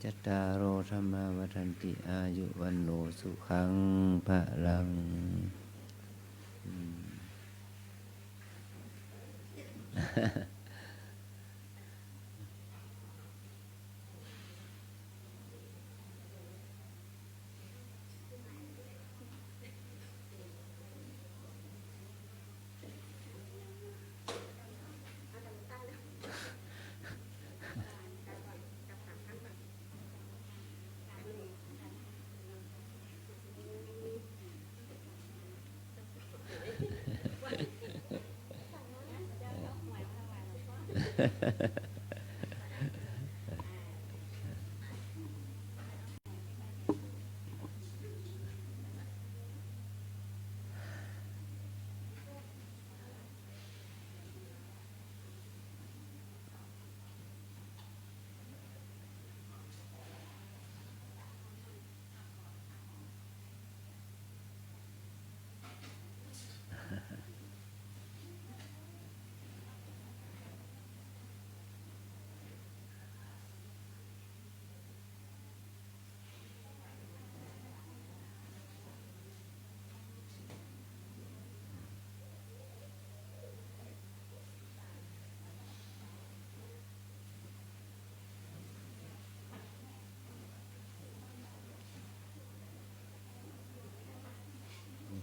จัตตารโอธรรมวัฏันติอายุวันโนสุขังภะลัง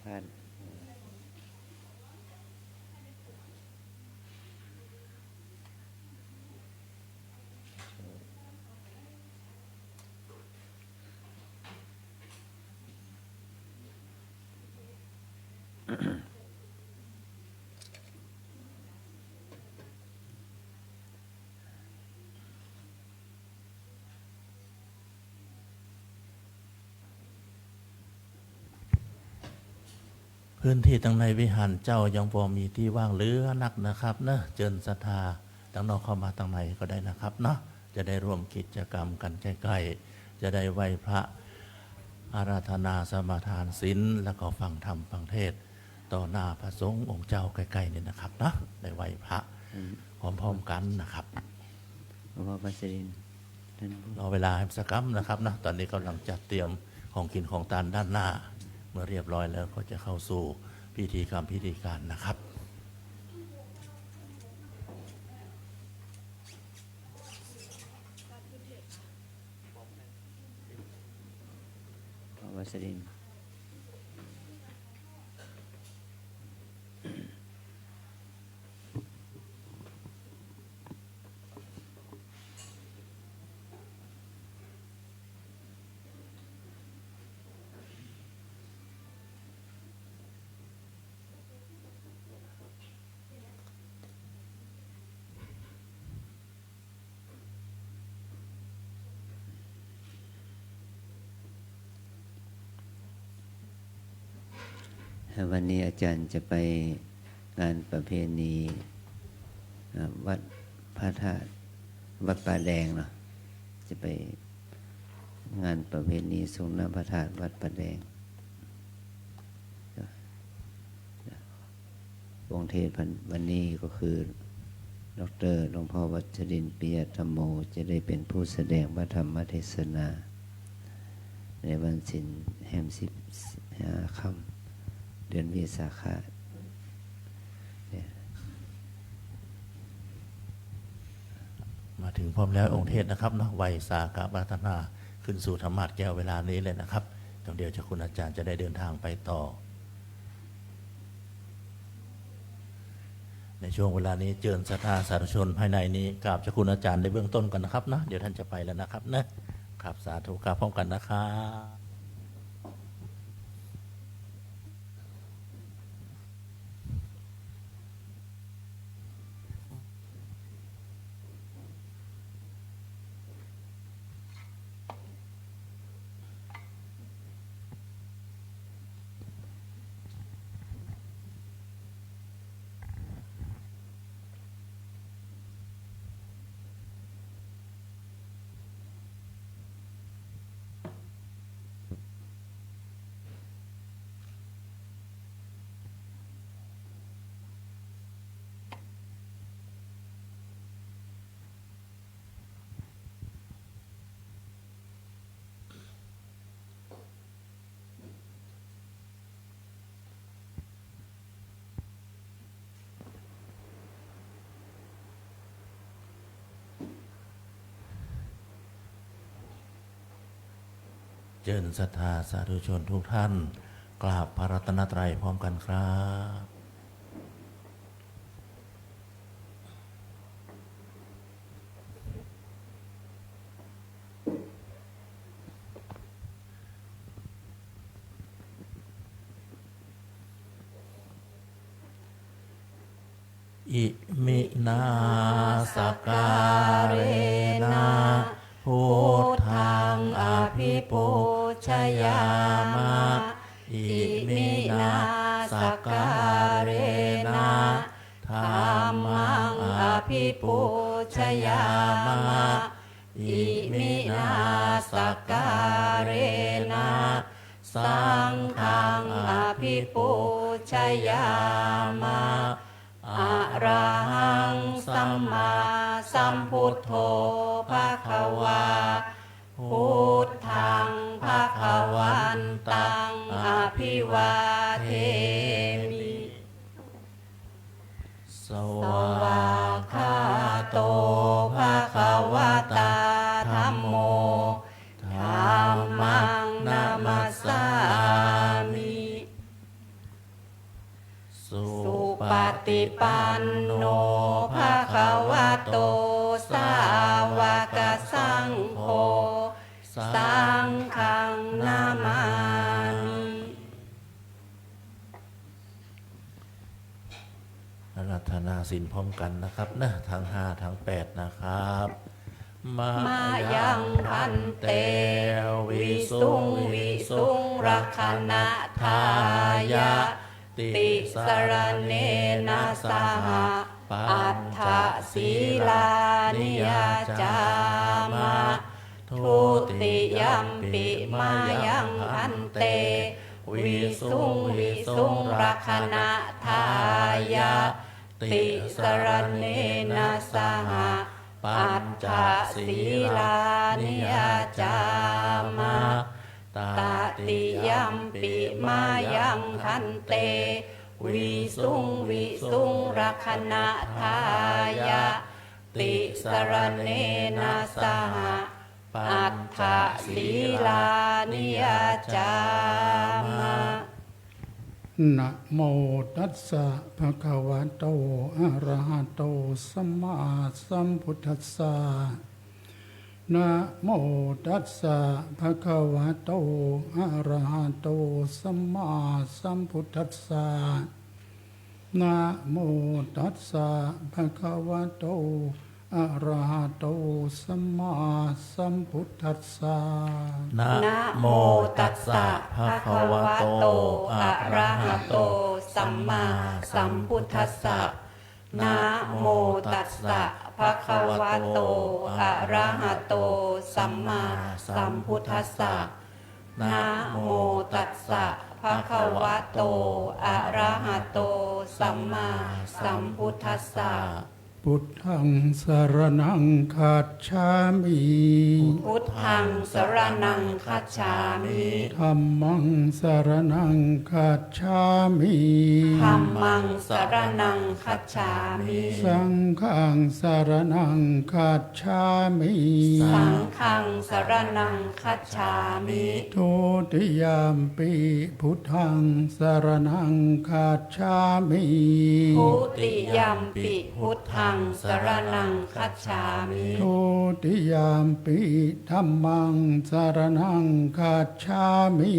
ท่านพื้นที่ตั้งในวิหารเจ้ายังพอมีที่ว่างเหลือนักนะครับเนะเจิญศรัทธาตั้งนอกเข้ามาตั้งในก็ได้นะครับเนาะจะได้ร่วมกิจกรรมกันใกล้ๆจะได้ไหว้พระอาราธนาสมาทานศีลแล้วก็ฟังธรรมฟังเทศต่อหน้าพระสงฆ์องค์เจ้าใกล้ๆนี่นะครับเนาะได้ไหว้พระพร้อมๆกันนะครับหลวงพ่อพัสรินท่านรอเวลาให้สักครู่นะครับนะตอนนี้กำลังจัดเตรียมของกินของทานด้านหน้าเมื่อเรียบร้อยแล้วก็จะเข้าสู่พิธีกรรมพิธีการนะครับหลวงพ่อพัสรินวันนี้อาจารย์จะไปงานประเพณีวัดพระธาตุวัดป่าแดงเนาะจะไปงานประเพณีทรงน้ำพระธาตุวัดป่าแดงองค์เทศวันนี้ก็คือดร.หลวงพ่อวัชรินทร์ปิยธรรมโมจะได้เป็นผู้แสดงพระธรรมเทศนาในวันศีลแห่ง15 ค่ำเดือนวิสาขะมาถึงพร้อมแล้วองค์เทศนะครับเนาะไวยสากะวัฒนาขึ้นสู่ธรรมาสน์แก้วเวลานี้เลยนะครับเดี๋ยวเจ้าคุณอาจารย์จะได้เดินทางไปต่อในช่วงเวลานี้เจิญศรัทธาสาธุชนภายในนี้กราบเจ้าคุณอาจารย์ในเบื้องต้นกันนะครับนะเดี๋ยวท่านจะไปแล้วนะครับนะครับสาธุกราบพร้อมกันนะครับ จิญศรัทธาสาธุชนทุกท่านกราบพระรัตนตรัยพร้อมกันครับอิมินาสการเรนะพุทธังอภิปูชยามะอิมินาสการเรนะธัมมังอภิปูชยามะอิมินาสการเรนะสังฆังอภิปูชยามะอะระหังสัมมาสัมพุทโธภะคะวาพุทธังภะคะวันตังอภิวาเทมิสวากขาโตภะคะวะตาธัมโมธัมมังนามัสสามิสุปฏิปันโนภะคะวะโตสาวกสังโฆสังฆังนามามิอาราธนาศีลพร้อมกันนะครับนะทั้ง5ทั้ง8นะครับมายังพันเตวิสุงวิสุงรักขณทายะติสรเนนะสหปัฏฐศีลานิยาจามะทุติยัมปิมายังพันเตวิสุงวิสุงรักขณทายะติสรเนนะสหปัฏฐศีลานิยาจามะตติยัมปิมายังพันเตวิสุงวิสุงรักขณทายะติสรเนนะสหปัฏฐศีลานิยาจามะนะโมตัสสะภะคะวะโตอะระหะโตสัมมาสัมพุทธัสสะนะโมตัสสะภะคะวะโตอะระหะโตสัมมาสัมพุทธัสสะนะโมตัสสะภะคะวะโตอะระหะโตสัมมาสัมพุทธัสสะนะโมตัสสะภะคะวะโตอะระหะโตสัมมาสัมพุทธัสสะนะโมตัสสะภะคะวะโตอะระหะโตสัมมาสัมพุทธัสสะนะโมตัสสะภะคะวะโตอะระหะโตสัมมาสัมพุทธัสสะพุทธังสรณังคัจฉามิพุทธังสรณังคัจฉามิธัมมังสรณังคัจฉามิธัมมังสรณังคัจฉามิสังฆังสรณังคัจฉามิสังฆังสรณังคัจฉามิทุติยามปิพุทธังสรณังคัจฉามิทุติยามปิพุทธังสรณังคัจฉามิทุติยามปิธัมมังสรณังคัจฉามิ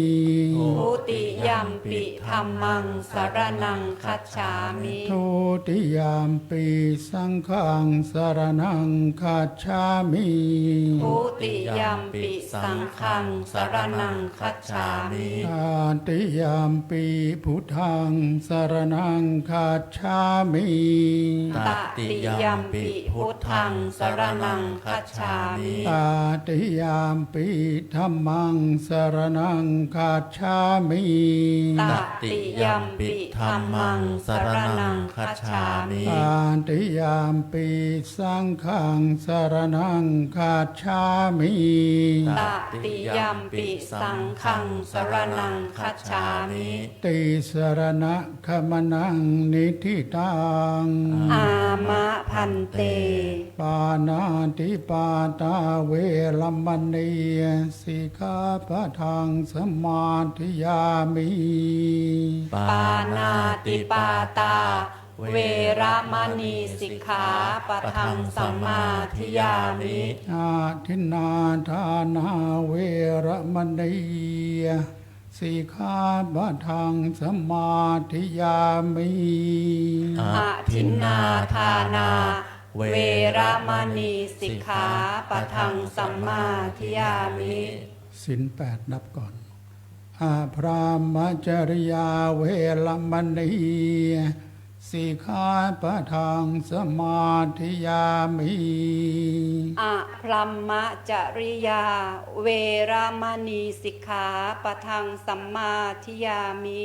ทุติยามปิธัมมังสรณังคัจฉามิทุติยามปิสังฆังสรณังคัจฉามิทุติยามปิสังฆังสรณังคัจฉามิตติยามปิพุทธังสรณังคัจฉามิตติยามปิพุทธังสรณังคัจฉามิตติยามปิธัมมังสรณังคัจฉามิตติยามปิธัมมังสรณังคัจฉามิตติยามปิสังฆังสรณังคัจฉา มิ ตติยัมปิสังฆังสรณังคัจฉามิ ติสรณะขมนังนิธิตัง อามะพันเต ปานาติปาตาเวรมณีสิกขาปะทังสมาธิยามิ ปา ปานาติปาตา เวระมณีสิกขาปะทังสัมมาทิยามิ อาทินนาทานาเวรมณีสิกขาปะทังสมาธิยามิ อาทินนาทานา เวระมณีสิกขาปะทังสัมมาทิยามิ ศีล8นับก่อน อาพรามจริยาเวรมณีสิกขาปะทังสมาธิยามิ อะพรัมมจริยา เวระมณีสิกขาปะทังสัมมาทิยามิ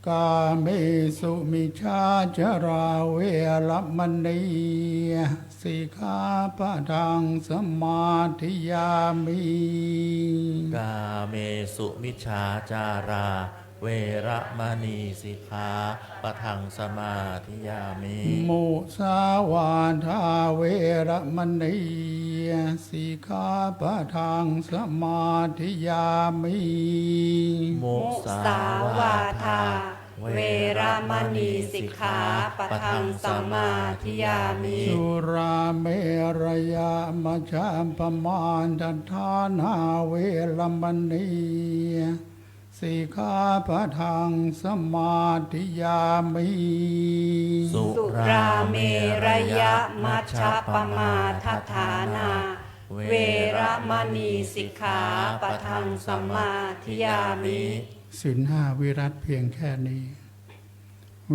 กาเมสุมิชาจราเวรมณีสิกขาปะทังสมาธิยามิ กาเมสุมิชฌาจารา เวระมณีสิกขาปะทังสมาธิยามิ มุสาวาทาเวรมณีสิกขาปะทังสมาธิยามิ มุ มุ สา สาว าว า ทา ทา เวระมณีสิกขาปะทังสัมมาทิยามิ สุราเมรยามัจจปมาทัฏฐานาเวรมณีสิกขาปะทังสมาธิยามิ สุ สุราเมรยะมัชฌะปมาทัฏฐานา เวระมณีสิกขาปะทังสัมมาทิยามิ ศีลห้าวิรัตเพียงแค่นี้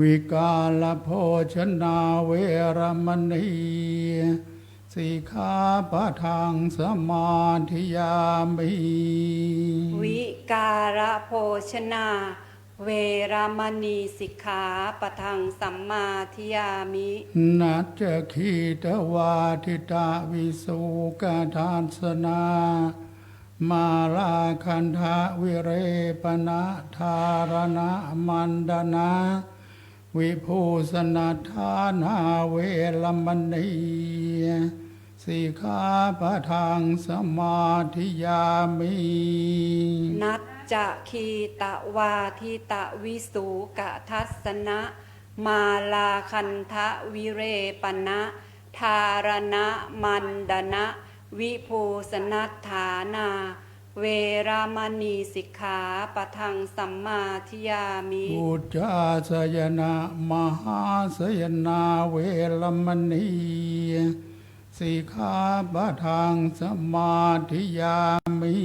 วิกาลโภชนาเวรมณีสิกขาปะทังสมาธิยามิ วิการะโภชนา เวระมณีสิกขาปะทังสัมมาทิยามิ นัจจคีตวาทิตาวิสุกทานสนา มาลาคันธาวิเรปนะธารณะมันดนาวิภูสนัทธานาเวรมณีสิกขาปะทังสมาธิยามิ นัจจะคีตะวาทิตะวิสูกะทัสนะ มาลาคันทะวิเรปนะธารณะมันดนะวิภูสนัทธานา เวระมณีสิกขาปะทังสัมมาทิยามิ อุจจาสยนะมหาสยนาเวรมณีสิกขาปะทังสมาธิยามิ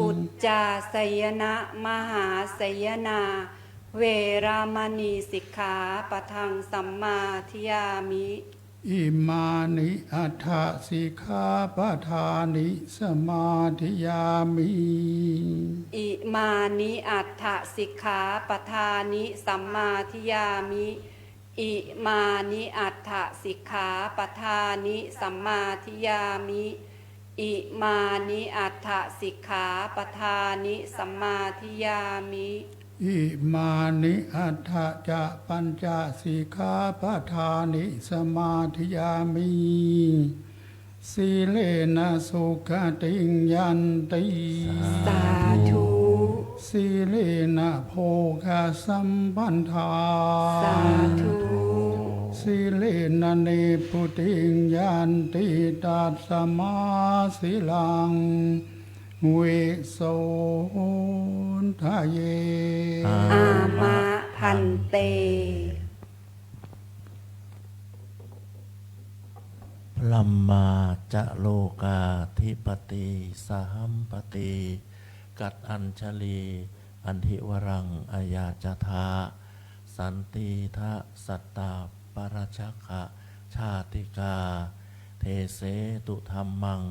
อุจจาสยนะมหาสยนา เวระมณีสิกขาปะทังสัมมาทิยามิ อิมานิอัฏฐสิกขาปะทานิสมาธิยามิ อิมานิอัฏฐสิกขาปทานิสัมมาทิยามิ อิมานิอัฏฐสิกขาปทานิสัมมาทิยามิ อิมานิอัฏฐสิกขาปทานิสัมมาทิยามิ อิมานิอัฏฐจะปัญจสิกขาปะทานิสมาธิยามิสีเลนะสุขติงยันติ สาธุ สีเลนะโภคสัมปันธา สาธุ สีเลนะเนปุติงยันติตัสสมาสิลังเวโสนทะเย อามะพันเต พลัมมาจะโลกาธิปติสหัมปติกัดอัญชลี อันทิวรังอายาจทาสันติทะสัตตาปรชักขะชาติกา เทเสตุธรรมัง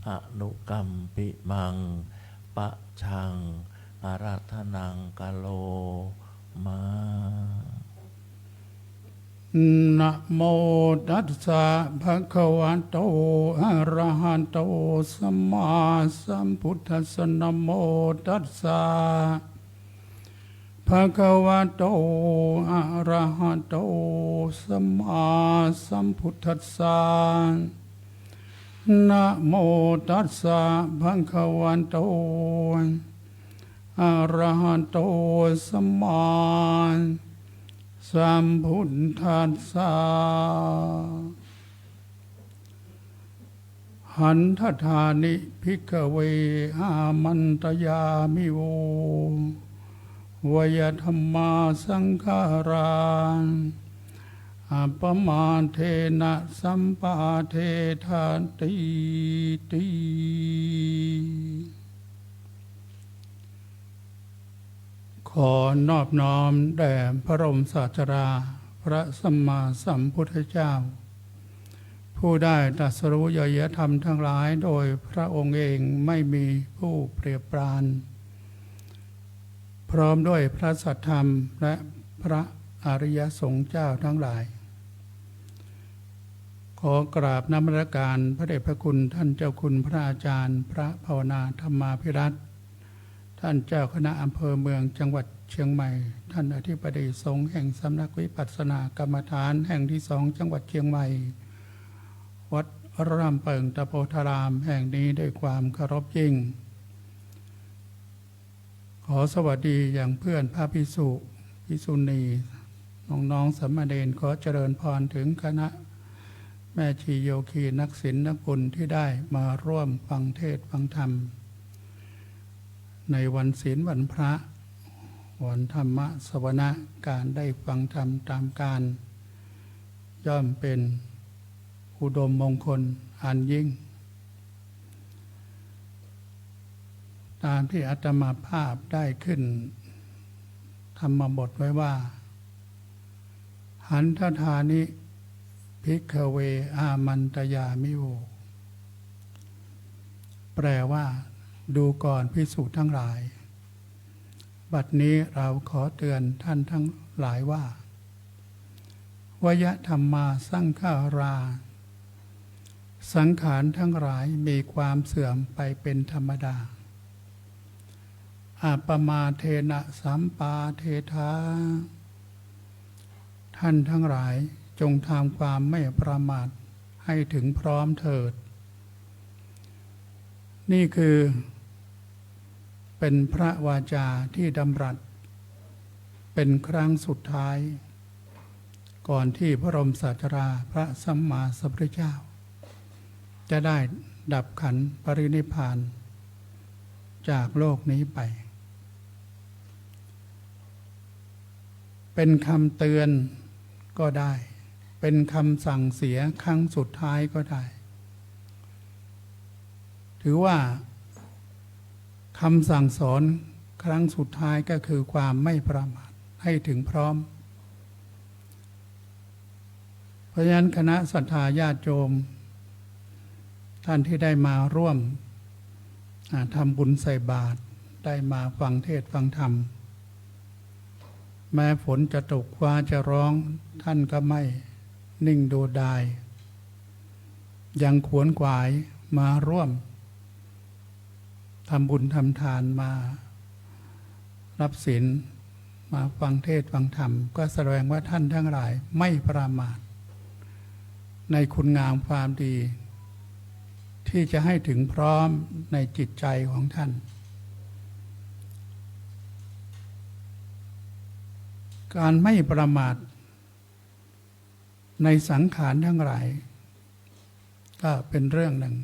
อนุกัมปิมังปะชังอาราธนังกะโลมา นะโมตัสสะภะคะวะโตอะระหะโตสัมมาสัมพุทธัสสะนะโมตัสสะภะคะวะโตอะระหะโตสัมมาสัมพุทธัสสะนะโมตัสสะภะคะวะโตอะระหะโตสัมมาสัมพุทธัสสะหันทธานิภิกขเวอามันตยามิโววยธรรมาสังขาราอัปมาเทนะสัมปาเทธาติติขอนอบน้อมแด่พระบรมศาสดาพระสัมมาสัมพุทธเจ้าผู้ได้ตรัสรู้อริยธรรมทั้งหลายโดยพระองค์เองไม่มีผู้เปรียบปรานพร้อมด้วยพระสัทธรรมและพระอริยสงฆ์เจ้าทั้งหลายขอกราบนมัสการพระเดชพระคุณท่านเจ้าคุณพระอาจารย์พระภาวนาธรรมาภิรัตน์ท่านเจ้าคณะอำเภอเมืองจังหวัดเชียงใหม่ท่านอธิบดีสงฆ์แห่งสำนักวิปัสสนากรรมฐานแห่งที่2จังหวัดเชียงใหม่วัดร่ำเปิงตะโพธารามแห่งนี้ด้วยความเคารพยิ่งขอสวัสดีอย่างเพื่อนพระภิกษุภิกษุณีน้องๆสามเณรขอเจริญพรถึงคณะแม่ชีโยคีนักศีลนักบุญที่ได้มาร่วมฟังเทศน์ฟังธรรมในวันศีลวันพระวันธรรมสวนะการได้ฟังธรรมตามการย่อมเป็นอุดมมงคลอันยิ่งตามที่อาตมาภาพได้ขึ้นธรรมบทไว้ว่าหันทธานิภิกขเวอามันตยามิโวแปลว่าดูก่อนภิกษุทั้งหลายบัดนี้เราขอเตือนท่านทั้งหลายว่าวยธรรมาสังขาราสังขารทั้งหลายมีความเสื่อมไปเป็นธรรมดาอาปมาเทนะสัมปาเทธาท่านทั้งหลายจงทำความไม่ประมาทให้ถึงพร้อมเถิดนี่คือเป็นพระวาจาที่ดำรัสเป็นครั้งสุดท้ายก่อนที่พระบรมศาสดาพระสัมมาสัมพุทธเจ้าจะได้ดับขันธ์ปรินิพพานจากโลกนี้ไปเป็นคำเตือนก็ได้เป็นคำสั่งเสียครั้งสุดท้ายก็ได้ถือว่าคำสั่งสอนครั้งสุดท้ายก็คือความไม่ประมาทให้ถึงพร้อมเพราะฉะนั้นคณะศรัทธาญาติโยมท่านที่ได้มาร่วมทำบุญใส่บาตรได้มาฟังเทศน์ฟังธรรมแม้ฝนจะตกฟ้าจะร้องท่านก็ไม่นิ่งดูดายยังขวนขวายมาร่วมทำบุญทำทานมารับศีลมาฟังเทศน์ฟังธรรมก็แสดงว่าท่านทั้งหลายไม่ประมาทในคุณงามความดีที่จะให้ถึงพร้อมในจิตใจของท่านการไม่ประมาทในสังขารทั้งหลายก็เป็นเรื่องหนึ่ง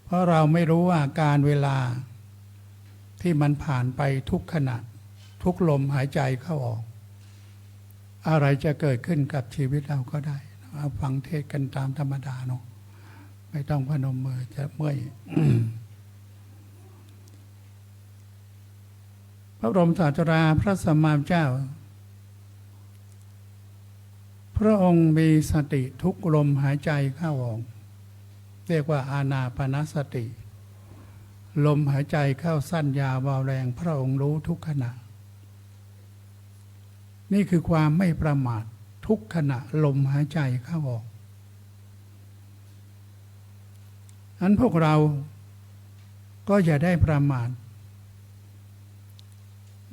เพราะเราไม่รู้ว่าการเวลาที่มันผ่านไปทุกขณะทุกลมหายใจเข้าออกอะไรจะเกิดขึ้นกับชีวิตเราก็ได้เอาฟังเทศกันตามธรรมดาเนาะไม่ต้องพนมมือจะเมื่อย พระบรมศาสดาพระสัมมาสัมพุทธเจ้าพระองค์มีสติทุกลมหายใจเข้าออกเรียกว่าอานาปานสติลมหายใจเข้าสั้นยาวเบาแรงพระองค์รู้ทุกขณะ นี่คือความไม่ประมาททุกขณะลมหายใจเข้าออกอันพวกเราก็อย่าได้ประมาท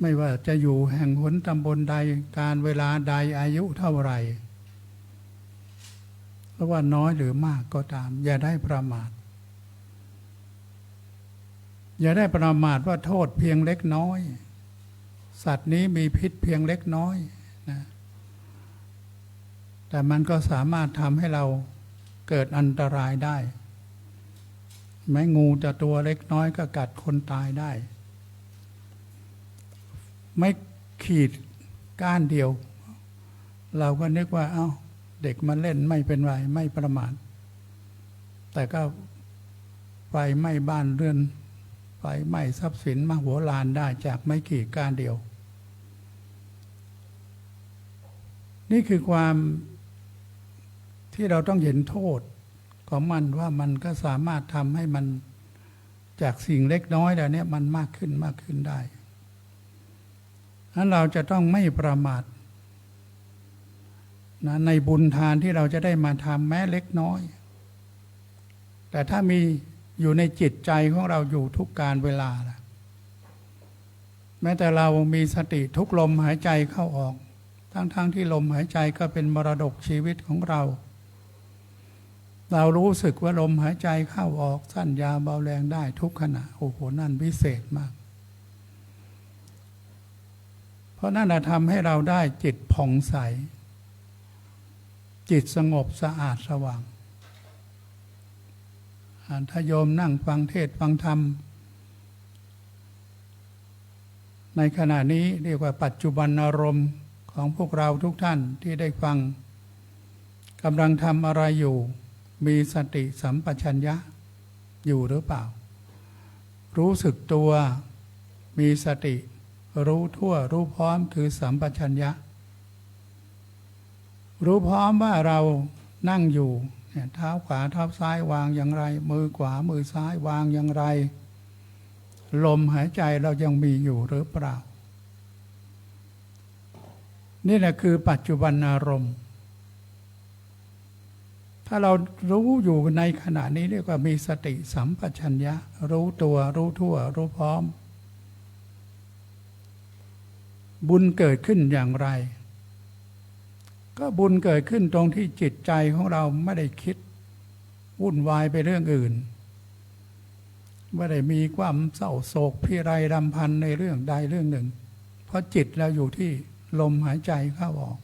ไม่ว่าจะอยู่แห่งหนตำบลใดการเวลาใดอายุเท่าไหร่เพราะว่าน้อยหรือมากก็ตามอย่าได้ประมาทอย่าได้ประมาทว่าโทษเพียงเล็กน้อยสัตว์นี้มีพิษเพียงเล็กน้อยนะแต่มันก็สามารถทำให้เราเกิดอันตรายได้แม้งูจะตัวเล็กน้อยก็กัดคนตายได้ไม่ขีดก้านเดียวเราก็นึกว่าเอ้าเด็กมันเล่นไม่เป็นไรไม่ประมาทแต่ก็ไฟไหม้บ้านเรือนไฟไหม้ทรัพย์สินมโหฬารได้จากไม่ขีดก้านเดียวนี่คือความที่เราต้องเห็นโทษของมันว่ามันก็สามารถทำให้มันจากสิ่งเล็กน้อยแล้วเนี่ยมันมากขึ้นได้นั้นเราจะต้องไม่ประมาทนะในบุญทานที่เราจะได้มาทำแม้เล็กน้อยแต่ถ้ามีอยู่ในจิตใจของเราอยู่ทุกการเวลาล่ะแม้แต่เรามีสติทุกลมหายใจเข้าออกทั้งที่ลมหายใจก็เป็นมรดกชีวิตของเรารู้สึกว่าลมหายใจเข้าออกสั้นยาวเบาแรงได้ทุกขณะโอ้โหนั่นวิเศษมากเพราะนั่นทำให้เราได้จิตผ่องใสจิตสงบสะอาดสว่างถ้าโยมนั่งฟังเทศน์ฟังธรรมในขณะนี้เรียกว่าปัจจุบันอารมณ์ของพวกเราทุกท่านที่ได้ฟังกำลังทำอะไรอยู่มีสติสัมปชัญญะอยู่หรือเปล่ารู้สึกตัวมีสติรู้ทั่วรู้พร้อมคือสัมปชัญญะรู้พร้อมว่าเรานั่งอยู่เท้าขวาเท้าซ้ายวางอย่างไรมือขวามือซ้ายวางอย่างไรลมหายใจเรายังมีอยู่หรือเปล่านี่แหละคือปัจจุบันอารมณ์ถ้าเรารู้อยู่ในขณะนี้เรียกว่ามีสติสัมปชัญญะรู้ตัวรู้ทั่วรู้พร้อมบุญเกิดขึ้นอย่างไรก็บุญเกิดขึ้นตรงที่จิตใจของเราไม่ได้คิดวุ่นวายไปเรื่องอื่นไม่ได้มีความเศร้าโศกพิไรรำพันในเรื่องใดเรื่องหนึ่งเพราะจิตเราอยู่ที่ลมหายใจเข้าออก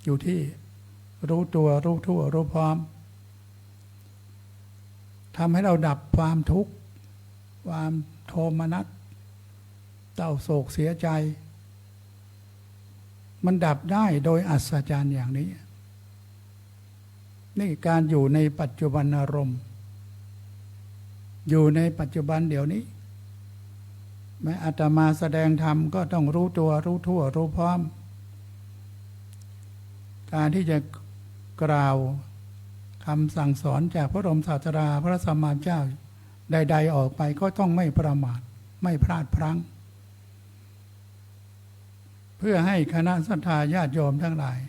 อยู่ที่รู้ตัวรู้ทั่วรู้พร้อมทำให้เราดับความทุกข์ความโทมนัสเศร้าโศกเสียใจมันดับได้โดยอัศจรรย์อย่างนี้นี่การอยู่ในปัจจุบันอารมณ์อยู่ในปัจจุบันเดี๋ยวนี้แม้อาตมาแสดงธรรมก็ต้องรู้ตัวรู้ทั่วรู้พร้อมการที่จะกล่าวคำสั่งสอนจากพระบรมศาสดาพระสัมมาสัมพุทธเจ้าใดๆออกไปก็ต้องไม่ประมาทไม่พลาดพลั้งเพื่อให้คณะศรัทธาญาติโยมทั้งหลาย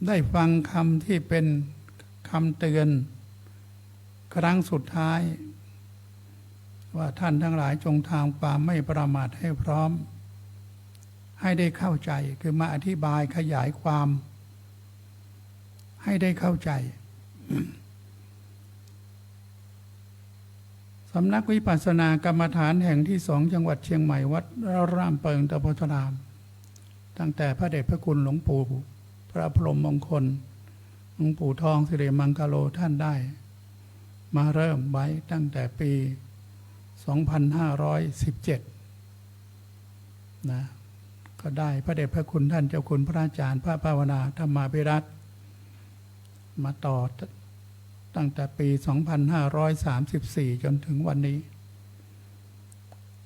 ได้ฟังคำที่เป็นคำเตือนครั้งสุดท้ายว่าท่านทั้งหลายจงทำความไม่ประมาทให้พร้อมให้ได้เข้าใจคือมาอธิบายขยายความให้ได้เข้าใจ สำนักวิปัสสนากรรมฐานแห่งที่2จังหวัดเชียงใหม่วัดร่ามเปิงตะโพธารามตั้งแต่พระเดชพระคุณหลวงปู่พระพรหมมงคลหลวงปู่ทองสิริมังคโลท่านได้มาเริ่มไว้ตั้งแต่ปี2517นะก็ได้พระเดชพระคุณท่านเจ้าคุณพระอาจารย์พระภาวนาธรรมาภิรัตน์มาต่อตั้งแต่ปี2534จนถึงวันนี้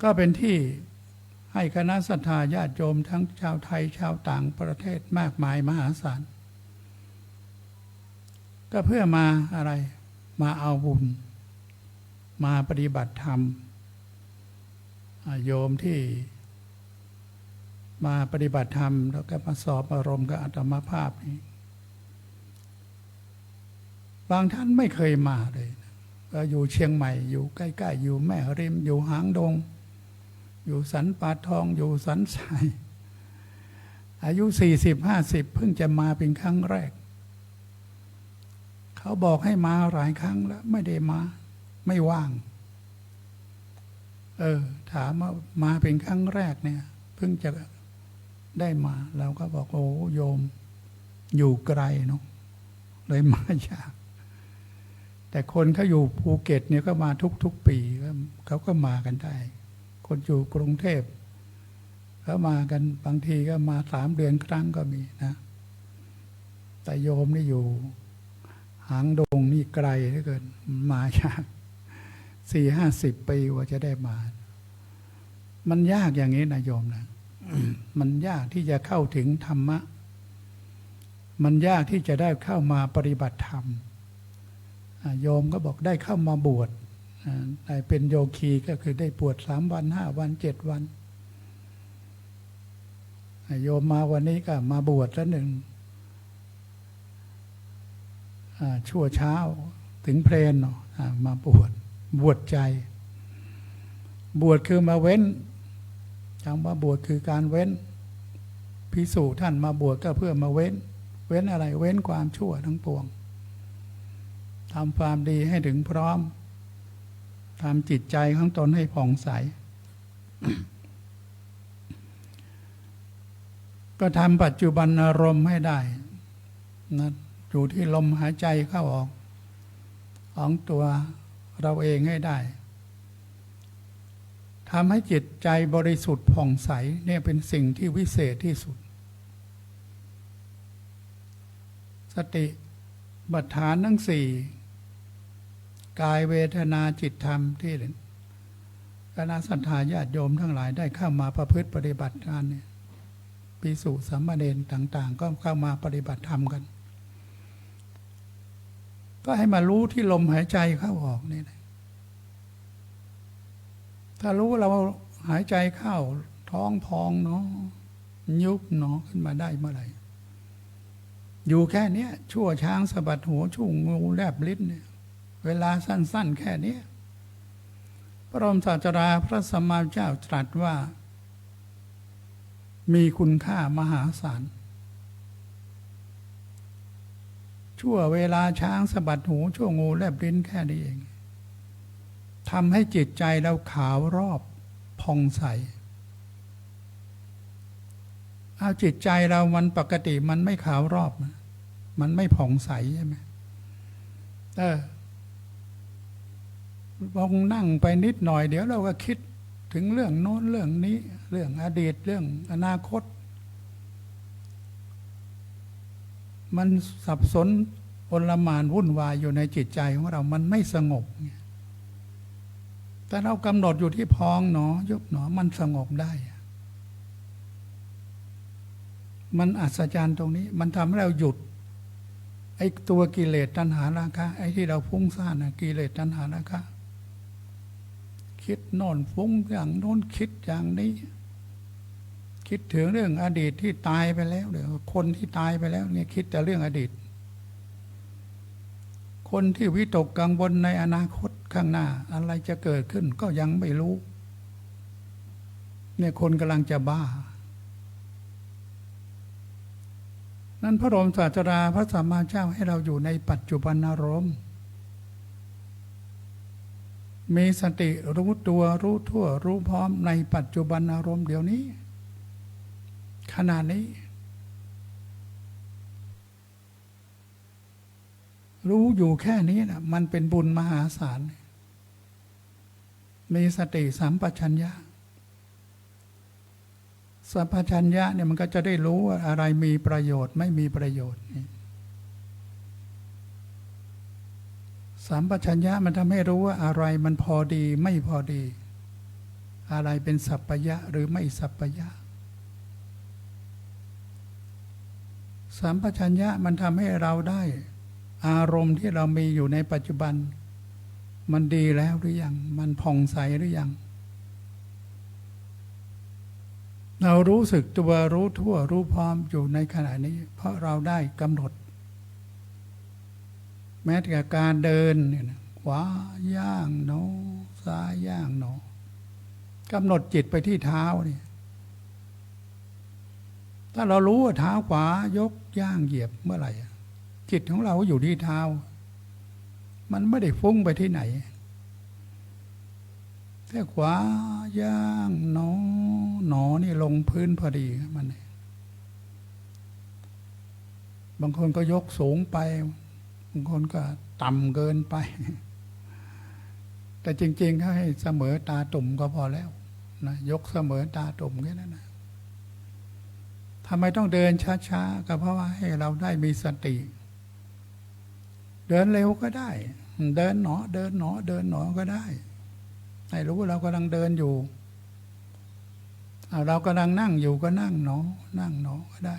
ก็เป็นที่ให้คณะศรัทธาญาติโยมทั้งชาวไทยชาวต่างประเทศมากมายมหาศาลก็เพื่อมาอะไรมาเอาบุญมาปฏิบัติธรรมโยมที่ มาปฏิบัติธรรมแล้วก็มาสอบอารมณ์กับอาตมาภาพนี้บางท่านไม่เคยมาเลยอยู่เชียงใหม่อยู่ใกล้ๆอยู่แม่ริมอยู่หางดงอยู่สันป่าทองอยู่สันทรายอายุ40-50เพิ่งจะมาเป็นครั้งแรกเขาบอกให้มาหลายครั้งแล้วไม่ได้มาไม่ว่างถามว่ามาเป็นครั้งแรกเนี่ยเพิ่งจะได้มาเราก็บอกโอ้โยมอยู่ไกลเนาะเลยมายากแต่คนเขาอยู่ภูเก็ตเนี่ยก็มาทุกปีเขาก็มากันได้คนอยู่กรุงเทพเขามากันบางทีก็มา3 เดือนครั้งก็มีนะแต่โยมนี่อยู่หางดงนี่ไกลเหลือเกินมายาก40-50 ปีว่าจะได้มามันยากอย่างนี้นะโยมนะ มันยากที่จะเข้าถึงธรรมะมันยากที่จะได้เข้ามาปฏิบัติธรรมโยมก็บอกได้เข้ามาบวชได้เป็นโยคีก็คือได้บวช3 วัน 5 วัน 7 วันโยมมาวันนี้ก็มาบวชแล้วหนึ่งชั่วเช้าถึงเพลนเนาะมาบวชใจบวชคือมาเว้นคำว่าบวชคือการเว้นภิกษุท่านมาบวชก็เพื่อมาเว้นอะไรเว้นความชั่วทั้งปวงทำความดีให้ถึงพร้อมทำจิตใจของตนให้ผ่องใส ก็ทำปัจจุบันอารมณ์ให้ได้นะอยู่ที่ลมหายใจเข้าออกของตัวเราเองให้ได้ทำให้จิตใจบริสุทธิ์ผ่องใสเนี่ยเป็นสิ่งที่วิเศษที่สุดสติปัฏฐานทั้ง 4กายเวทนาจิตธรรมที่คณะศรัทธาญาติโยมทั้งหลายได้เข้ามาประพฤติปฏิบัติการเนี่ยภิกษุสามเณรต่างๆก็เข้ามาปฏิบัติธรรมกันก็ให้มารู้ที่ลมหายใจเข้าออกนี่นะถ้ารู้เราหายใจเข้าท้องพองเนาะยุบเนาะขึ้นมาได้เมื่อไหร่อยู่แค่นี้ชั่วช้างสะบัดหัวชั่วงูแลบลิ้นเนี่ยเวลาสั้นๆแค่นี้พระบรมศาสดาพระสัมมาสัมพุทธเจ้าตรัสว่ามีคุณค่ามหาศาลชั่วเวลาช้างสะบัดหูชั่วงูแลบลิ้นแค่นี้เองทำให้จิตใจเราขาวรอบผ่องใสเอาจิตใจเรามันปกติมันไม่ขาวรอบมันไม่ผ่องใสใช่ไหมลองนั่งไปนิดหน่อยเดี๋ยวเราก็คิดถึงเรื่องโน้นเรื่องนี้เรื่องอดีตเรื่องอนาคตมันสับสนโอลหม่านวุ่นวายอยู่ในจิตใจของเรามันไม่สงบแต่เรากำหนดอยู่ที่พองหนอยุบหนอมันสงบได้มันอัศจรรย์ตรงนี้มันทำให้เราหยุดไอ้ตัวกิเลสตัณหาราคะไอ้ที่เราฟุ้งซ่านนะกิเลสตัณหาราคะคิดโน่นฟุ้งอย่างโน้นคิดอย่างนี้คิดถึงเรื่องอดีตที่ตายไปแล้วเดี๋ยวคนที่ตายไปแล้วเนี่ยคิดแต่เรื่องอดีตคนที่วิตกกังวลในอนาคตข้างหน้าอะไรจะเกิดขึ้นก็ยังไม่รู้เนี่ยคนกำลังจะบ้านั้นพระบรมศาสดาพระสัมมาสัมพุทธเจ้าให้เราอยู่ในปัจจุบันอารมณ์มีสติรู้ตัวรู้ทั่วรู้พร้อมในปัจจุบันอารมณ์เดี๋ยวนี้ขณะนี้รู้อยู่แค่นี้นะมันเป็นบุญมหาศาลมีสติสัมปชัญญะสัมปชัญญะเนี่ยมันก็จะได้รู้ว่าอะไรมีประโยชน์ไม่มีประโยชน์สัมปชัญญะมันทำให้รู้ว่าอะไรมันพอดีไม่พอดีอะไรเป็นสัพพยะหรือไม่สัพพยะสัมปชัญญะมันทำให้เราได้อารมณ์ที่เรามีอยู่ในปัจจุบันมันดีแล้วหรือยังมันผ่องใสหรือยัง เรารู้สึกตัวรู้ทั่วรู้พร้อมอยู่ในขณะนี้เพราะเราได้กำหนดแม้แต่การเดินเนี่ยนะขวาย่างหนอซ้ายย่างหนอกำหนดจิตไปที่เท้าเนี่ยถ้าเรารู้ว่าเท้าขวายกย่างเหยียบเมื่อไหร่จิตของเราอยู่ที่เท้ามันไม่ได้ฟุ้งไปที่ไหนแต่ขวาย่างหนอหนอนี่ลงพื้นพอดีมันบางคนก็ยกสูงไปบางคนก็ต่ำเกินไปแต่จริงๆเขาให้เสมอตาตุ่มก็พอแล้วนะยกเสมอตาตุ่มแค่นั้นนะทำไมต้องเดินช้าๆก็เพราะว่าให้เราได้มีสติเดินเร็วก็ได้เดินหนอเดินหนอเดินหนอก็ได้ให้รู้เรากำลังเดินอยู่เรากำลังนั่งอยู่ก็นั่งหนอนั่งหนอก็ได้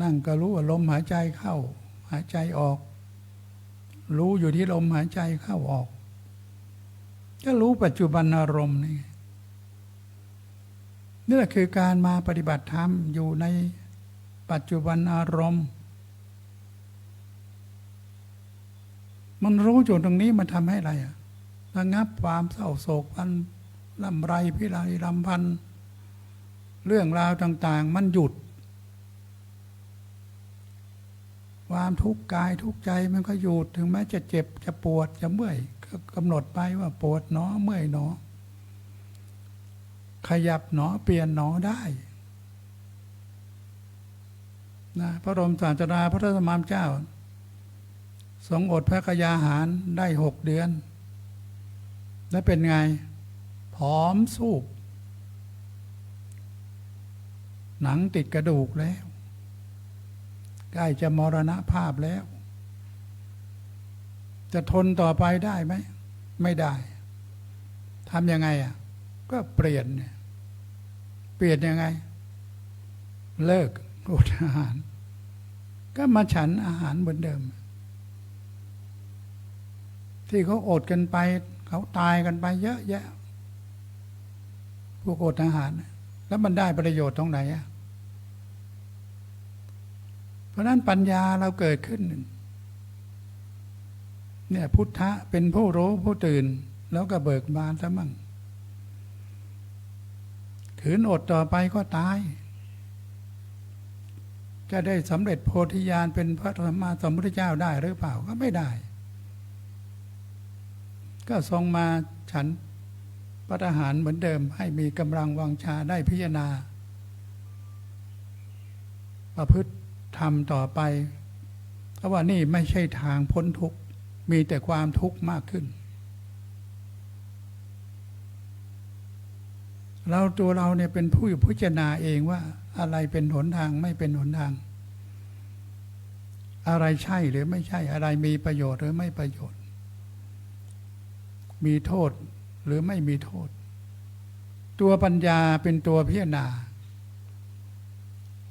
นั่งก็รู้ว่าลมหายใจเข้าหายใจออกรู้อยู่ที่ลมหายใจเข้าออกก็รู้ปัจจุบันอารมณ์นี่แหละคือการมาปฏิบัติธรรมอยู่ในปัจจุบันอารมณ์มันรู้จุดตรงนี้มันทำให้อะไรระงับความเศร้าโศกพันลำไรพิไรลำพันเรื่องราวต่างๆมันหยุดความทุกข์กายทุกข์ใจมันก็หยุดถึงแม้จะเจ็บจะปวดจะเมื่อยก็กำหนดไปว่าปวดหนอเมื่อยหนอขยับหนอเปลี่ยนหนอได้นะพระบรมศาสดาพระธรรมเจ้าทรงอดพระกยาหารได้6 เดือนแล้วเป็นไงผอมสูบหนังติดกระดูกแล้วใกล้จะมรณภาพแล้วจะทนต่อไปได้ไหมไม่ได้ทำยังไงก็เปลี่ยนยังไงเลิกอดอาหารก็มาฉันอาหารเหมือนเดิมที่เขาอดกันไปเขาตายกันไปเยอะแยะพวกอดอาหารแล้วมันได้ประโยชน์ตรงไหนเพราะนั้นปัญญาเราเกิดขึ้นเนี่ยพุทธะเป็นผู้รู้ผู้ตื่นแล้วก็เบิกบานซะมั่งขืนอดต่อไปก็ตายจะได้สำเร็จโพธิญาณเป็นพระสัมมาสัมพุทธเจ้าได้หรือเปล่าก็ไม่ได้ก็ทรงมาฉันภัตตาหารเหมือนเดิมให้มีกำลังวังชาได้พิจารณาประพฤติทำต่อไปเพราะว่านี่ไม่ใช่ทางพ้นทุกข์มีแต่ความทุกข์มากขึ้นตัวเราเนี่ยเป็นผู้พิจารณาเองว่าอะไรเป็นหนทางไม่เป็นหนทางอะไรใช่หรือไม่ใช่อะไรมีประโยชน์หรือไม่ประโยชน์มีโทษหรือไม่มีโทษตัวปัญญาเป็นตัวพิจารณา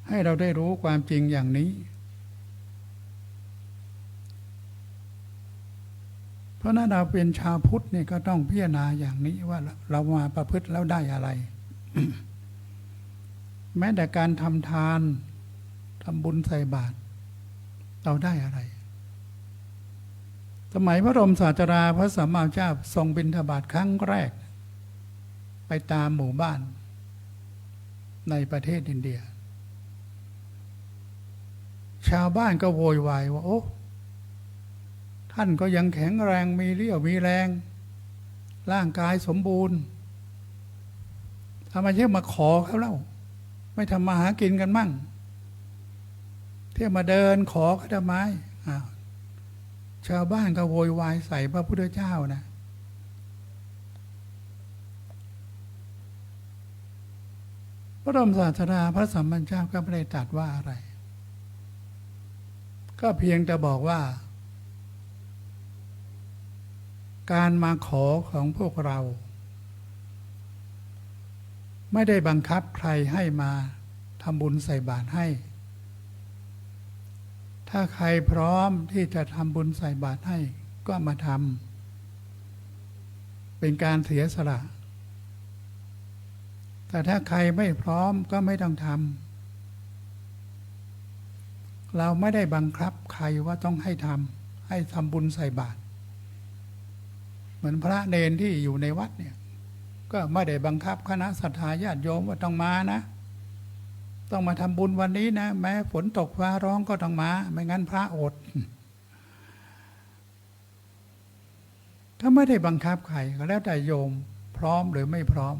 ให้เราได้รู้ความจริงอย่างนี้เพราะนั้นเราเป็นชาวพุทธเนี่ยก็ต้องพิจารณาอย่างนี้ว่าเรามาประพฤติแล้วได้อะไร แม้แต่การทำทานทำบุญใส่บาตรเราได้อะไรสมัยพระบรมศาสดาพระสัมมาสัมพุทธเจ้าทรงบิณฑบาตครั้งแรกไปตามหมู่บ้านในประเทศอินเดียชาวบ้านก็โวยวายว่าโอ้ท่านก็ยังแข็งแรงมีเรี่ยวมีแรงร่างกายสมบูรณ์ทำไมเที่ยวมาขอเขาเล่าไม่ทำมาหากินกันมั่งเที่ยวมาเดินขอเขาทำไมชาวบ้านก็โวยวายใส่พระพุทธเจ้านะพระบรมศาสดาพระสัมมาสัมพุทธเจ้าก็ไม่ได้ตรัสว่าอะไรก็เพียงแต่บอกว่าการมาขอของพวกเราไม่ได้บังคับใครให้มาทำบุญใส่บาตรให้ถ้าใครพร้อมที่จะทำบุญใส่บาตรให้ก็มาทำเป็นการเสียสละ แต่ถ้าใครไม่พร้อมก็ไม่ต้องทำเราไม่ได้บังคับใครว่าต้องให้ทำบุญใส่บาตรเหมือนพระเนนที่อยู่ในวัดเนี่ยก็ไม่ได้บังคับคณะศรัทธาญาติโยมว่าต้องมานะต้องมาทำบุญวันนี้นะแม้ฝนตกฟ้าร้องก็ต้องมาไม่งั้นพระอดถ้าไม่ได้บังคับใครก็แล้วแต่โยมพร้อมหรือไม่พร้อม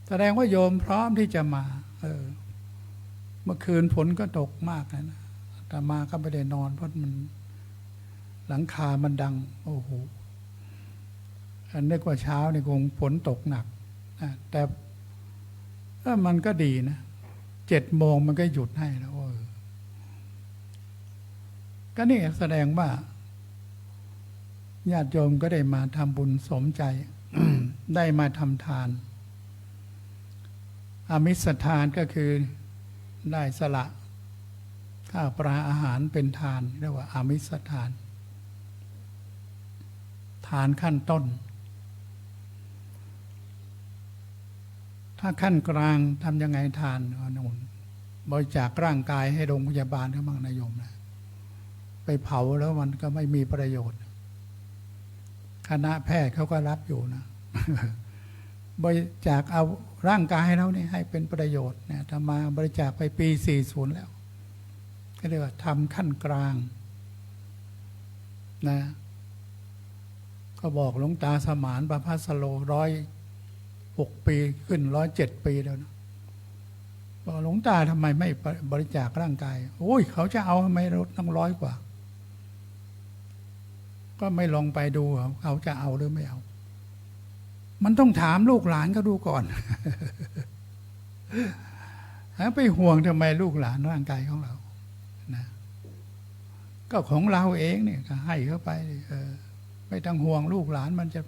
แสดงว่าโยมพร้อมที่จะมาเมื่อคืนฝนก็ตกมากนะแต่มาก็ไม่ได้นอนเพราะมันหลังคามันดังโอ้โหอันนึกว่าเช้านี่คงฝนตกหนักแต่มันก็ดีนะ7 โมงมันก็หยุดให้แล้วก็นี่แสดงว่าญาติโยมก็ได้มาทำบุญสมใจ ได้มาทำทานอามิสทานก็คือได้สละข้าวปลาอาหารเป็นทานเรียกว่าอามิสทานทานขั้นต้นถ้าขั้นกลางทำยังไงทานนู่นบริจาคร่างกายให้โรงพยาบาลก็มั่งนายโยมนะไปเผาแล้วมันก็ไม่มีประโยชน์คณะแพทย์เขาก็รับอยู่นะ บริจาคเอาร่างกายเรานี่ให้เป็นประโยชน์เนี่ยทำมาบริจาคไปปี40แล้วก็เรียกว่าทำขั้นกลางนะก็บอกหลวงตาสมานประภัสโล106 ปีขึ้น107 ปีแล้วนะบอกหลวงตาทำไมไม่บริจาคร่างกายโอ้ยเขาจะเอาทำไมรถตั้ง100 กว่าก็ไม่ลองไปดูเขาจะเอาหรือไม่เอามันต้องถามลูกหลานเขาดูก่อน ไปห่วงทำไมลูกหลานร่างกายของเรานะก็ของเราเองเนี่ยก็ให้เข้าไปไม่ต้องห่วงลูกหลานมันจะ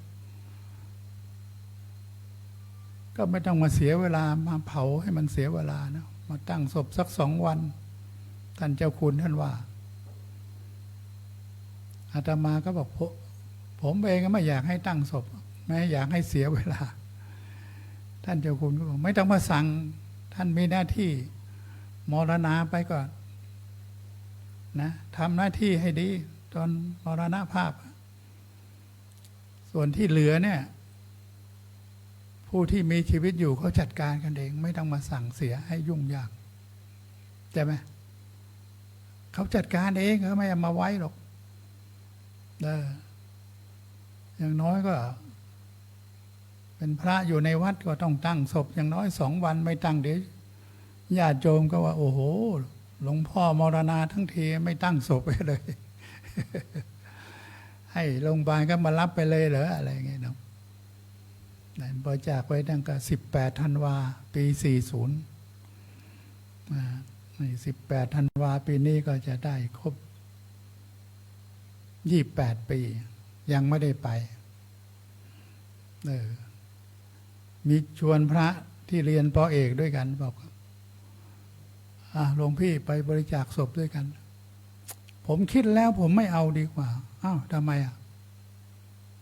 ก็ไม่ต้องมาเสียเวลามาเผาให้มันเสียเวลานะมาตั้งศพสัก2 วันท่านเจ้าคุณท่านว่าอาตมาก็บอกผมเองก็ไม่อยากให้ตั้งศพไม่อยากให้เสียเวลาท่านเจ้าคุณก็บอกไม่ต้องมาสั่งท่านมีหน้าที่มรณาไปก่อนนะทำหน้าที่ให้ดีตอนมรณภาพส่วนที่เหลือเนี่ยผู้ที่มีชีวิตอยู่เขาจัดการกันเองไม่ต้องมาสั่งเสียให้ยุ่งยากใช่ไหมเขาจัดการเองเขาไม่เอามาไว้หรอกอย่างน้อยก็เป็นพระอยู่ในวัดก็ต้องตั้งศพอย่างน้อย2 วันไม่ตั้งเดี๋ยวญาติโยมก็ว่าโอ้โหหลวงพ่อมรณาทั้งทีไม่ตั้งศพไปเลย ให้โรงพยาบาลก็มารับไปเลยเหรออะไรเงี้ยเนาะบริจาคไว้ตั้งแต่18 ธันวาปี40 18 ธันวาปีนี้ก็จะได้ครบ28 ปียังไม่ได้ไปมีชวนพระที่เรียนป.เอกด้วยกันบอกหลวงพี่ไปบริจาคศพด้วยกันผมคิดแล้วผมไม่เอาดีกว่าอ้าวทำไม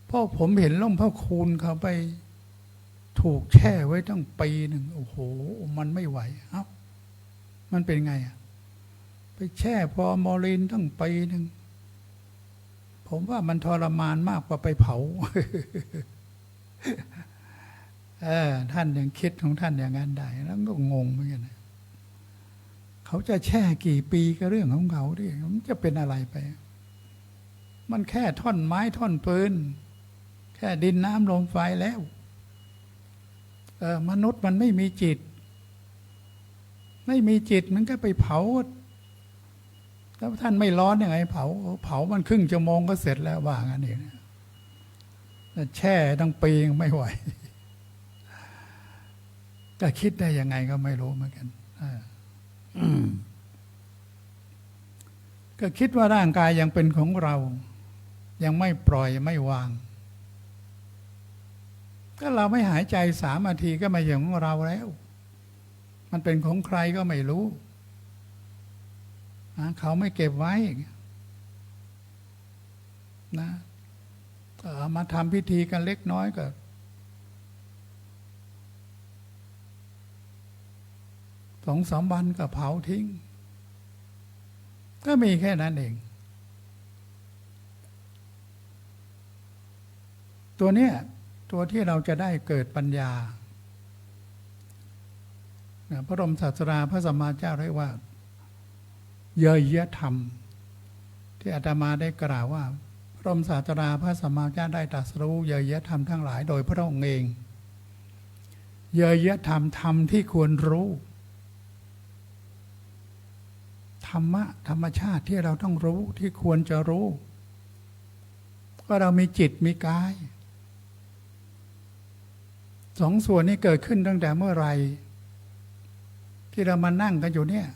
เพราะผมเห็นหลวงพ่อคูณเขาไปถูกแช่ไว้ตั้งปีหนึ่งโอ้โหมันไม่ไหวมันเป็นไงไปแช่ฟอร์มาลินตั้งปีหนึ่งผมว่ามันทรมานมากกว่าไปเผา ท่านยังคิดของท่านอย่างนั้นได้แล้วก็งงเหมือนกันเขาจะแช่กี่ปีก็เรื่องของเขาดิมันจะเป็นอะไรไปมันแค่ท่อนไม้ท่อนปืนแค่ดินน้ำลมไฟแล้วมนุษย์มันไม่มีจิตมันก็ไปเผาแล้วท่านไม่ร้อนยังไงเผามันครึ่งชั่วโมงก็เสร็จแล้วว่างั้นเองแต่แช่ตั้งปีไม่ไหวก็คิดได้ยังไงก็ไม่รู้เหมือนกันก็คิดว่าร่างกายยังเป็นของเรายังไม่ปล่อยไม่วางก็เราไม่หายใจ3 นาทีก็ไม่ใช่ของเราแล้วมันเป็นของใครก็ไม่รู้เขาไม่เก็บไว้นะเอามาทำพิธีกันเล็กน้อยก็ 2-3 วันก็เผาทิ้งก็มีแค่นั้นเองตัวเนี้ยตัวที่เราจะได้เกิดปัญญาพระบรมศาสดาพระสัมมาเจ้าเรียกว่าเยยธรรมที่อาตมาได้กล่าวว่าพระบรมศาสดาพระสัมมาสัมพุทธเจ้าได้ตรัสรู้เยยธรรมทั้งหลายโดยพระองค์เองเยยธรรมธรรมที่ควรรู้ธรรมะธรรมชาติที่เราต้องรู้ที่ควรจะรู้ว่าเรามีจิตมีกายสองส่วนนี้เกิดขึ้นตั้งแต่เมื่อไหร่ที่เรามานั่งกันอยู่เนี่ย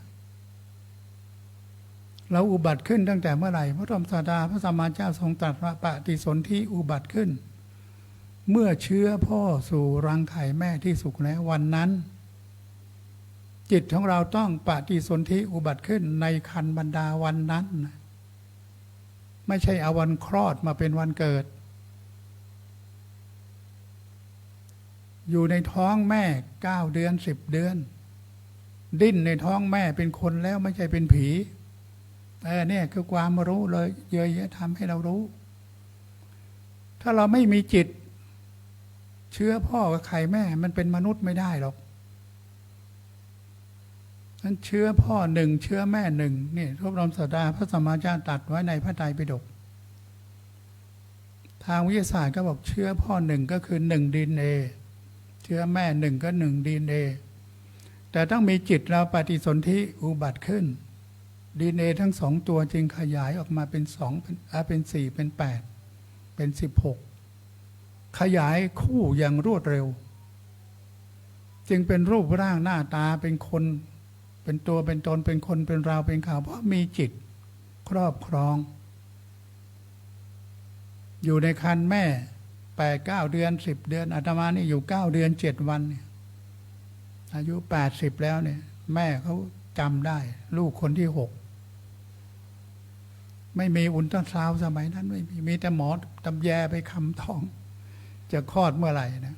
เราอุบัติขึ้นตั้งแต่เมื่อไหร่พระบรมศาสดาพระสัมมาสัมพุทธเจ้าทรงตรัสว่าปฏิสนธิอุบัติขึ้นเมื่อเชื้อพ่อสู่รังไข่แม่ที่สุกแล้ววันนั้นจิตของเราต้องปฏิสนธิอุบัติขึ้นในครรภ์บรรดาวันนั้นไม่ใช่เอาวันคลอดมาเป็นวันเกิดอยู่ในท้องแม่9 เดือน10 เดือนดิ้นในท้องแม่เป็นคนแล้วไม่ใช่เป็นผีเนี่ยคือความรู้เลยเยอะๆทำให้เรารู้ถ้าเราไม่มีจิตเชื้อพ่อกับไข่แม่มันเป็นมนุษย์ไม่ได้หรอกนั้นเชื้อพ่อหนึ่งเชื้อแม่หนึ่งนี่พระบรมศาสดาพระสัมมาสัมพุทธเจ้าตรัสไว้ในพระไตรปิฎกทางวิทยาศาสตร์ก็บอกเชื้อพ่อหนึ่งก็คือ1 DNA เชื้อแม่1ก็1 DNA แต่ต้องมีจิตเราปฏิสนธิอุบัติขึ้น DNA ทั้ง2 ตัวจึงขยายออกมาเป็น2เป็น4เป็น8เป็น16ขยายคู่อย่างรวดเร็วจึงเป็นรูปร่างหน้าตาเป็นคนเป็นตัวเป็นตนเป็นคนเป็นเราเป็นเขาเพราะมีจิตครอบครองอยู่ในครรภ์แม่8-9 เดือน10 เดือนอาตมานี่อยู่9 เดือน7 วันอายุ80แล้วเนี่ยแม่เขาจำได้ลูกคนที่6ไม่มีอุลตราซาวด์สมัยนั้นไม่มีแต่หมอตำแยไปคำท้องจะคลอดเมื่อไหร่นะ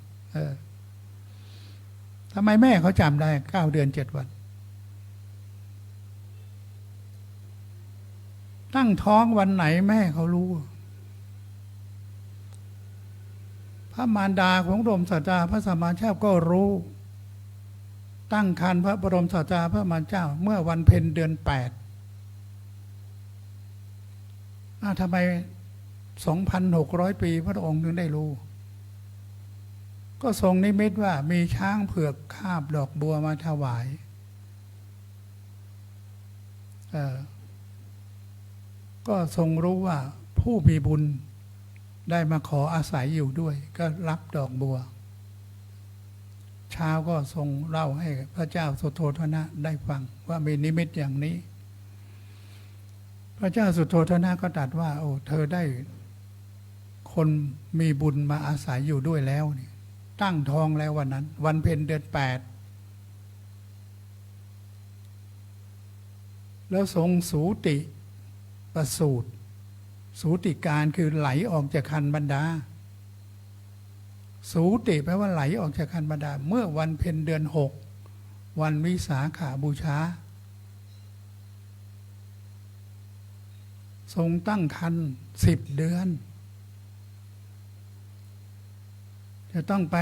ทำไมแม่เขาจำได้9 เดือน7 วันตั้งท้องวันไหนแม่เขารู้พระมารดาของพระบรมศาสดาพระสัมมาสัมพุทธเจ้าก็รู้ตั้งครรภ์พระบรมศาสดาพระมารดาเจ้าเมื่อวันเพ็ญเดือน8ทำไม 2,600 ปีพระองค์ถึงได้รู้ก็ทรงนิมิตว่ามีช้างเผือกคาบดอกบัวมาถวายก็ทรงรู้ว่าผู้มีบุญได้มาขออาศัยอยู่ด้วยก็รับดอกบัวเช้าก็ทรงเล่าให้พระเจ้าสุโธทนะได้ฟังว่ามีนิมิตอย่างนี้พระเจ้าสุโธทนะก็ตรัสว่าโอ้เธอได้คนมีบุญมาอาศัยอยู่ด้วยแล้วนี่ตั้งท้องแล้ววันนั้นวันเพ็ญเดือน8แล้วทรงสูติประสูติสูติการคือไหลออกจากครรภ์บรรดาสูติแปลว่าไหลออกจากครรภ์บรรดาเมื่อวันเพ็ญเดือน6วันวิสาขบูชาทรงตั้งครรภ์10 เดือนจะต้องไป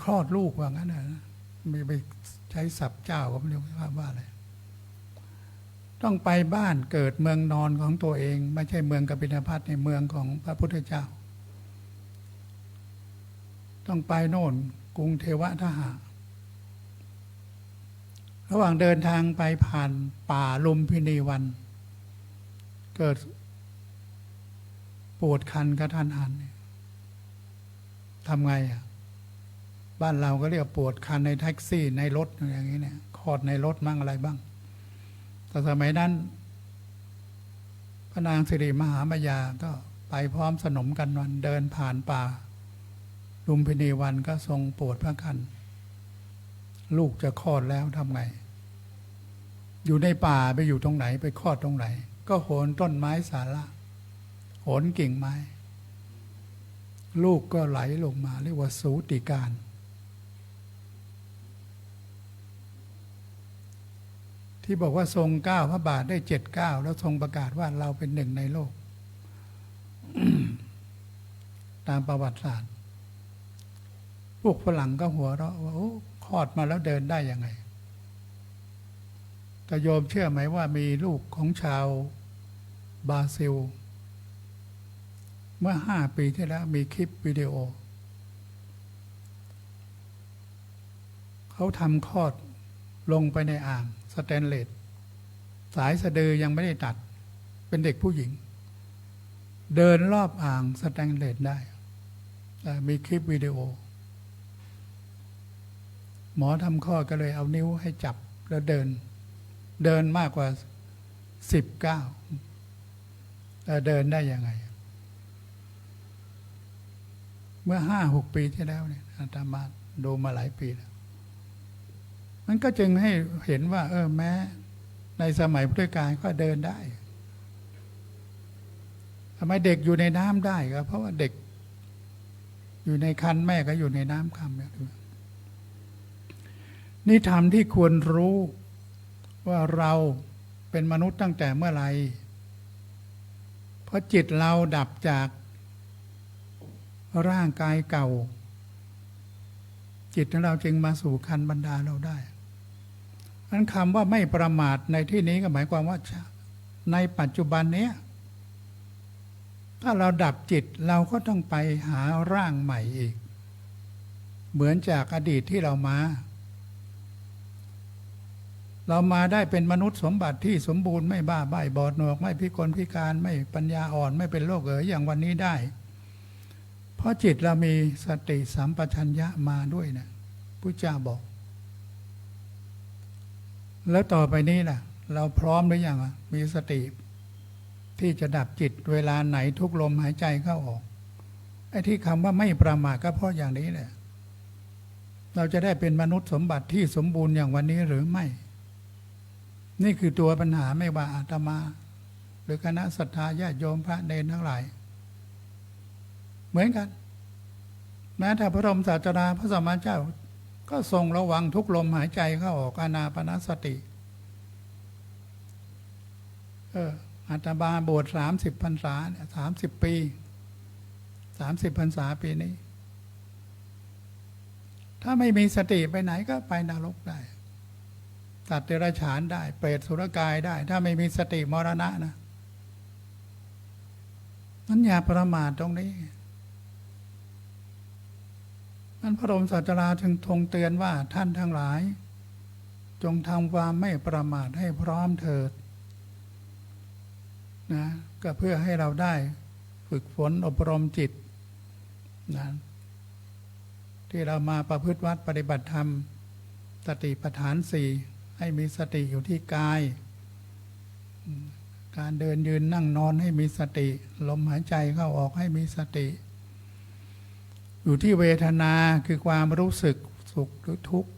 คลอดลูกว่างั้นนะไม่ไปใช้ศัพท์เจ้าก็ไม่รู้ว่าอะไรต้องไปบ้านเกิดเมืองนอนของตัวเองไม่ใช่เมืองกบิลพัสในเมืองของพระพุทธเจ้าต้องไปโน่นกรุงเทวทหะระหว่างเดินทางไปผ่านป่าลุมพินีวันเกิดปวดคันกระทันหันทำไงบ้านเราก็เรียกปวดคันในแท็กซี่ในรถอย่างนี้เนี่ยคลอดในรถมั่งอะไรบ้างแต่สมัยนั้นพระนางสิริมหามายาก็ไปพร้อมสนมกันวันเดินผ่านป่าลุมพินีวันก็ทรงปวดพระคันลูกจะคลอดแล้วทำไงอยู่ในป่าไปอยู่ตรงไหนไปคลอดตรงไหนก็โหนต้นไม้สาระโหนกิ่งไม้ ลูกก็ไหลลงมาเรียกว่าสูติการที่บอกว่าทรงก้าวพระบาทได้7 ก้าวแล้วทรงประกาศว่าเราเป็นหนึ่งในโลก ตามประวัติศาสตร์พวกฝรั่งก็หัวเราะว่าโอ้คลอดมาแล้วเดินได้ยังไงแต่โยมเชื่อไหมว่ามีลูกของชาวบราซิลเมื่อ5 ปีที่แล้วมีคลิปวิดีโอเขาทำคลอดลงไปในอ่างสแตนเลสสายสะดือยังไม่ได้ตัดเป็นเด็กผู้หญิงเดินรอบอ่างสแตนเลสได้มีคลิปวิดีโอหมอทำคลอดก็เลยเอานิ้วให้จับแล้วเดินมากกว่า10 ก้าวเดินได้ยังไงเมื่อ5-6 ปีที่แล้วเนี่ยอาตมาดูมาหลายปีแล้วมันก็จึงให้เห็นว่าแม้ในสมัยพุทธกาลก็เดินได้ทำไมเด็กอยู่ในน้ำได้ก็เพราะว่าเด็กอยู่ในครรภ์แม่ก็อยู่ในน้ำคำนี่ธรรมที่ควรรู้ว่าเราเป็นมนุษย์ตั้งแต่เมื่อไหร่เพราะจิตเราดับจากร่างกายเก่าจิตของเราจึงมาสู่คันบรรดาเราได้นั้นคำว่าไม่ประมาทในที่นี้ก็หมายความว่าในปัจจุบันนี้ถ้าเราดับจิตเราก็ต้องไปหาร่างใหม่อีกเหมือนจากอดีตที่เรามาได้เป็นมนุษย์สมบัติที่สมบูรณ์ไม่บ้าใบ้บอดหนวกไม่พิกลพิการไม่ปัญญาอ่อนไม่เป็นโรคอย่างวันนี้ได้เพราะจิตเรามีสติสัมปชัญญะมาด้วยนะพุทธเจ้าบอกแล้วต่อไปนี้ล่ะเราพร้อมหรือยังมีสติที่จะดับจิตเวลาไหนทุกลมหายใจเข้าออกไอ้ที่คำว่าไม่ประมาทก็เพราะอย่างนี้แหละเราจะได้เป็นมนุษย์สมบัติที่สมบูรณ์อย่างวันนี้หรือไม่นี่คือตัวปัญหาไม่ว่าอาตมาหรือคณะศรัทธาญาติโยมพระเนรทั้งหลายเหมือนกันแม้แต่พระบรมศาสดาพระสัมมาสัมพุทธเจ้าก็ทรงระวังทุกลมหายใจเข้าออกอานาปานสติอาตมาบวช30 พรรษาเนี่ย30 ปี30 พรรษาปีนี้ถ้าไม่มีสติไปไหนก็ไปนรกได้สัตว์เดรัจฉานได้เปรตสุรกายได้ถ้าไม่มีสติมรณะนะนั้นอย่าประมาทตรงนี้นั้นพระบรมศาสดาจึงทรงเตือนว่าท่านทั้งหลายจงทำความไม่ประมาทให้พร้อมเถิดนะก็เพื่อให้เราได้ฝึกฝนอบรมจิตนะที่เรามาประพฤติวัดปฏิบัติธรรมสติปัฏฐาน 4ให้มีสติอยู่ที่กายการเดินยืนนั่งนอนให้มีสติลมหายใจเข้าออกให้มีสติอยู่ที่เวทนาคือความรู้สึกสุขหรือทุกข์